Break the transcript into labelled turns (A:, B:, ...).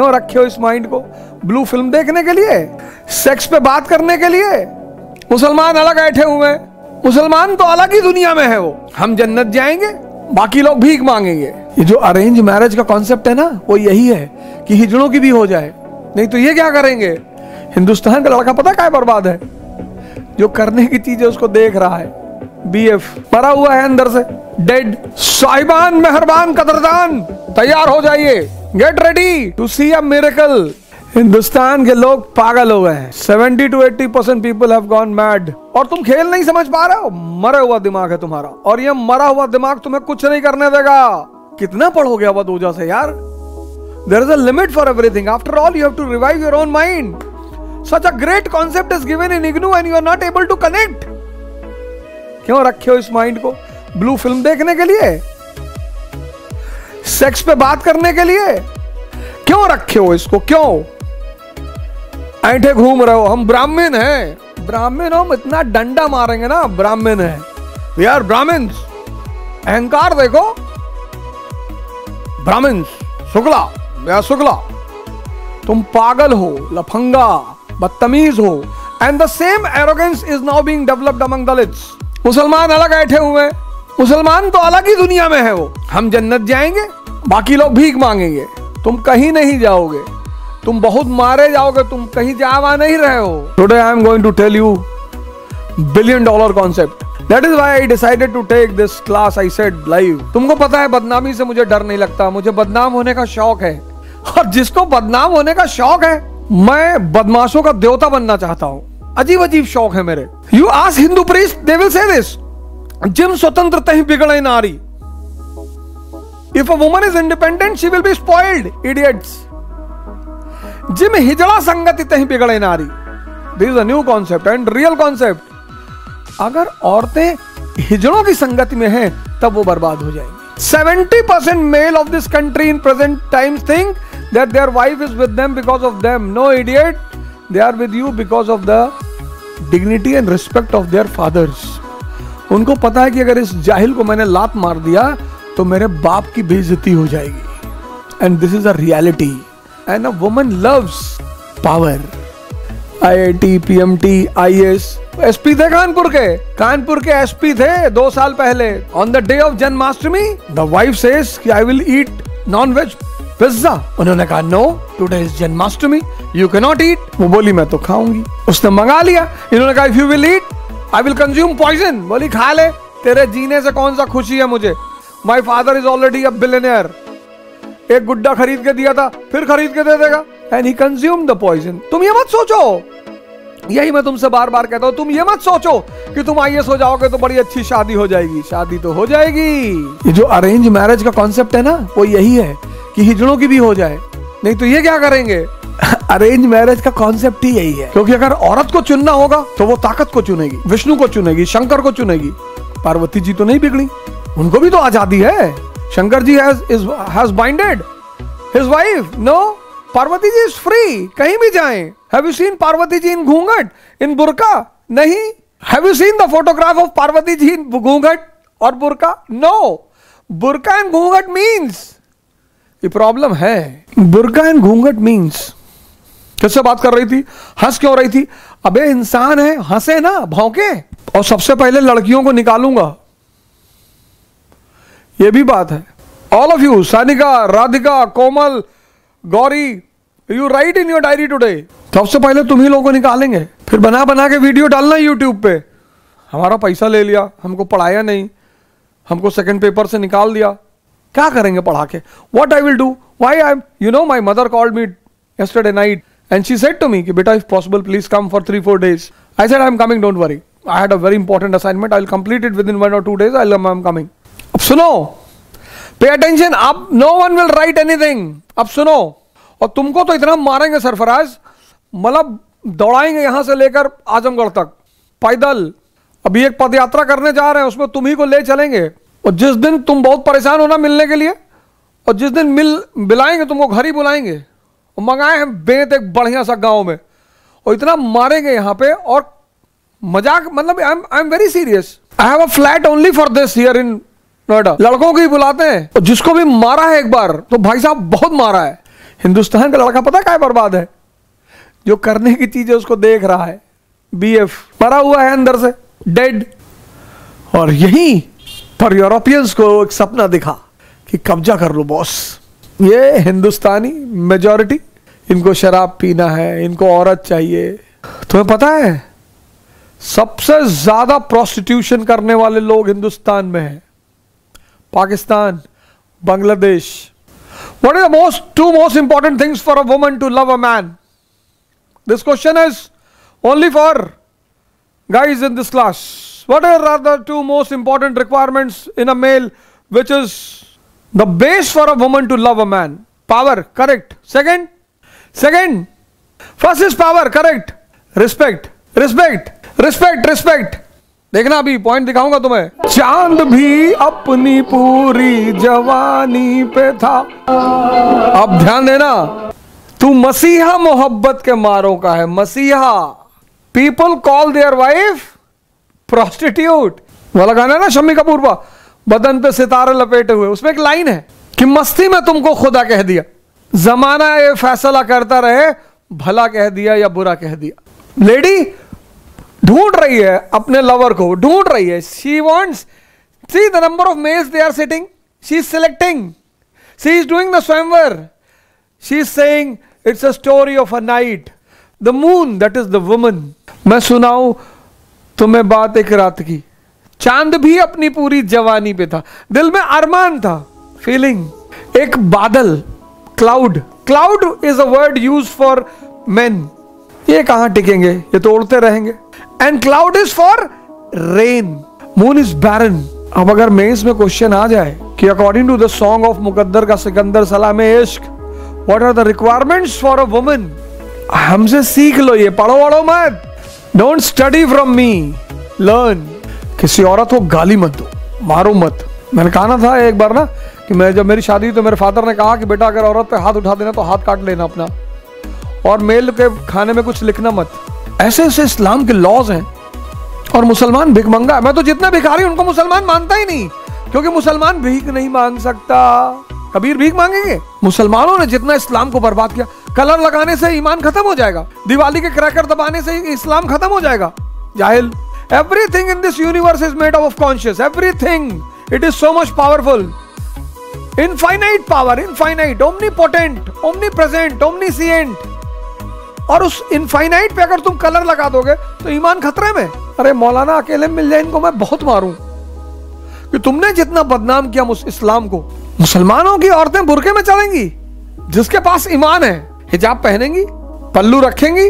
A: क्यों रखे हो इस माइंड को? ब्लू फिल्म देखने के लिए, सेक्स पे बात करने के लिए? मुसलमान अलग बैठे हुए हैं, मुसलमान तो अलग ही दुनिया में है। वो हम जन्नत जाएंगे, बाकी लोग भीख मांगेंगे। ये जो अरेंज मैरिज का कॉन्सेप्ट है ना, वो यही है कि हिजड़ों की भी हो जाए, नहीं तो ये क्या करेंगे? हिंदुस्तान का लड़का पता क्या बर्बाद है? जो करने की चीज है उसको देख रहा है। बीएफ मरा हुआ है अंदर से, डेड। साहिबान, मेहरबान, कदरदान, तैयार हो जाइए, get ready to see a miracle. Hindustan के लोग पागल हो गए हैं। 70 to 80% people have gone mad. और तुम खेल नहीं समझ पा रहे हो, मरा हुआ दिमाग है तुम्हारा, और ये मरा हुआ दिमाग तुम्हें कुछ नहीं करने देगा। कितना पढ़ोगे अवधूजा से यार? There is a limit for everything. After all, you have to revive your own mind. Such a great concept is given in IGNOU and you are not able to connect. क्यों रखे हो इस माइंड को? Blue film देखने के लिए, sex पे बात करने के लिए? क्यों रखे हो इसको? क्यों ऐठे घूम रहे हो? हम ब्राह्मण हैं। ब्राह्मण हो, इतना डंडा मारेंगे ना, ब्राह्मण है। We are Brahmins. अहंकार देखो, ब्राह्मण्स, शुक्ला, या शुक्ला। तुम पागल हो, लफंगा, बदतमीज हो। And the same arrogance is now being developed among Dalits. मुसलमान अलग बैठे हुए हैं, मुसलमान तो अलग ही दुनिया में है। वो हम जन्नत जाएंगे, बाकी लोग भीख मांगेंगे। तुम कहीं नहीं जाओगे, तुम बहुत मारे जाओगे, तुम कहीं जा नहीं रहे हो। Today I am going to tell you $1 billion concept. That is why I decided to take this class. I said live. तुमको पता है बदनामी से मुझे डर नहीं लगता, मुझे बदनाम होने का शौक है। और जिसको बदनाम होने का शौक है, मैं बदमाशों का देवता बनना चाहता हूँ। अजीब अजीब शौक है मेरे। You ask Hindu priest, they will say this. Gym स्वतंत्र तहीं बिगड़े नारी। If a woman is independent, she will be spoiled. Idiots. जिम हिजड़ा संगति तहीं बिगड़े नारी। This is a new concept and real concept. अगर औरतें हिजड़ों की संगति में हैं, तब वो बर्बाद हो जाएंगी। 70% male of this country in present times think that their wife is with them because of them. No, idiot. They are with you because of the dignity and respect of their fathers. उनको पता है कि अगर इस जाहिल को मैंने लात मार दिया तो मेरे बाप की बेइज्जती हो जाएगी। And this is a reality. And a woman loves power. IIT, PMT, IAS, SP थे कानपुर के SP थे 2 साल पहले। On the day of Janmashtami, the wife says कि I will eat non-veg pizza. उन्होंने कहा no, today is Janmashtami, you cannot eat. वो बोली मैं तो खाऊंगी। उसने मंगा लिया। इन्होंने कहा if you will eat, I will consume poison. बोली खा ले, तेरे जीने से कौन सा खुशी है मुझे। My father is already a billionaire. एक गुड्डा खरीद के दिया था, फिर खरीद के दे देगा। And he consumed the poison. तुम ये मत सोचो, यही मैं तुमसे बार बार कहता हूं, तुम ये मत सोचो कि तुम IAS हो जाओगे तो बड़ी अच्छी शादी हो जाएगी। शादी तो हो जाएगी। ये जो अरेंज मैरिज का कॉन्सेप्ट है ना, वो यही है कि हिजड़ों की भी हो जाए, नहीं तो ये क्या करेंगे? अरेंज मैरिज का कॉन्सेप्ट ही यही है। क्योंकि अगर औरत को चुनना होगा तो वो ताकत को चुनेगी, विष्णु को चुनेगी, शंकर को चुनेगी। पार्वती जी तो नहीं बिगड़ी, उनको भी तो आजादी है। Shankar ji has binded his wife. No, Parvati ji is free, कहीं भी जाएं। Have you seen Parvati ji in ghunghat, in burqa? नहीं। Have you seen the photograph of Parvati ji in ghunghat और burqa? No. Burqa and ghunghat means, ये प्रॉब्लम है। बुरका एंड घूंघट मीन्स, किससे बात कर रही थी? हंस क्यों रही थी? अबे इंसान है, हंसे ना, भौंके। और सबसे पहले लड़कियों को निकालूंगा, ये भी बात है। All of you, Sanika, Radhika, Komal, Gauri, you right in your diary today. सबसे पहले तुम ही लोगों को निकालेंगे, फिर बना बना के वीडियो डालना यूट्यूब पे। हमारा पैसा ले लिया, हमको पढ़ाया नहीं, हमको सेकंड पेपर से निकाल दिया। क्या करेंगे पढ़ा के? What I will do? Why I, you know, my mother called me yesterday night and she said to me कि बेटा if possible please come for 3-4 days. I said I am coming, don't worry. I had a very important assignment. I will complete it within 1 or 2 days. I am coming. अब सुनो, pay attention. अब no one will write anything. अब सुनो, और तुमको तो इतना मारेंगे सरफराज, मतलब दौड़ाएंगे यहां से लेकर आजमगढ़ तक पैदल। अभी एक पद यात्रा करने जा रहे हैं, उसमें तुम ही को ले चलेंगे। और जिस दिन तुम बहुत परेशान हो ना मिलने के लिए, और जिस दिन मिलाएंगे तुमको घर ही बुलाएंगे। और मंगाए हैं बेत एक बढ़िया सा गांव में, और इतना मारेंगे यहाँ पे। और मजाक, मतलब I am very serious. I have a flat only for this here in Noida. लड़कों को ही बुलाते हैं, और जिसको भी मारा है एक बार तो भाई साहब बहुत मारा है। हिंदुस्तान का लड़का पता क्या बर्बाद है? जो करने की चीज है उसको देख रहा है, बीएफ मरा हुआ है अंदर से, डेड। और यहीं पर यूरोपियंस को एक सपना दिखा कि कब्जा कर लो बॉस। ये हिंदुस्तानी मेजॉरिटी, इनको शराब पीना है, इनको औरत चाहिए। तुम्हें पता है सबसे ज्यादा प्रोस्टिट्यूशन करने वाले लोग हिंदुस्तान में हैं, Pakistan, Bangladesh. What are the two most important things for a woman to love a man? This question is only for guys in this class. What are the two most important requirements in a male, which is the base for a woman to love a man? Power, correct. Second, first is power, correct. Respect. देखना अभी point दिखाऊंगा तुम्हें। चांद भी अपनी पूरी जवानी पे था। अब ध्यान देना, तू मसीहा मोहब्बत के मारों का है, मसीहा। People call their wife prostitute वाला गाना है ना शम्मी कपूर का, बदन पे सितारे लपेटे हुए। उसमें एक लाइन है कि मस्ती में तुमको खुदा कह दिया, जमाना ये फैसला करता रहे भला कह दिया या बुरा कह दिया। लेडी ढूंढ रही है अपने लवर को, ढूंढ रही है। She wants, see the number of males they are sitting, she is selecting, she is doing the swayamvar, she is saying it's a story of a night, the moon that is the woman. मैं सुनाऊं तुम्हें बात एक रात की, चांद भी अपनी पूरी जवानी पे था, दिल में अरमान था, फीलिंग। एक बादल, cloud is a word use for men. ये कहां टिकेंगे, ये तो उड़ते रहेंगे। And cloud is for rain, moon is barren. अब अगर मेंस में क्वेश्चन आ जाए कि according to the song of Muqaddar Ka Sikandar Salaame Ishq, what are the requirements for a woman, हमसे सीख लो, ये पढ़ो मत, don't study from me, learn. किसी औरत को गाली मत दो, मारो मत। मैंने कहा ना था एक बार ना कि मैं जब मेरी शादी हुई तो मेरे फादर ने कहा कि बेटा अगर औरत पे हाथ उठा देना तो हाथ काट लेना अपना, और मेल के खाने में कुछ लिखना मत। ऐसे ऐसे इस्लाम के लॉज हैं। और मुसलमान भिखमंगा है। मैं तो जितने भिखारी उनको मुसलमान मानता ही नहीं, क्योंकि मुसलमान भीख नहीं मांग सकता। कबीर भीख मांगेंगे? मुसलमानों ने जितना इस्लाम को बर्बाद किया, कलर लगाने से ईमान खत्म हो जाएगा, दिवाली के क्रैकर दबाने से इस्लाम खत्म हो जाएगा। जाहिल। Everything in this universe is made of conscious, everything, it is so much powerful, infinite power, infinite, omnipotent, omnipresent, omniscient. और उस इनफाइनाइट पे अगर तुम कलर लगा दोगे तो ईमान खतरे में। अरे मौलाना अकेले मिल जाए इनको मैं बहुत मारूं, कि तुमने जितना बदनाम किया इस्लाम को। मुसलमानों की औरतें बुरके में चलेंगी, जिसके पास ईमान है हिजाब पहनेंगी, पल्लू रखेंगी,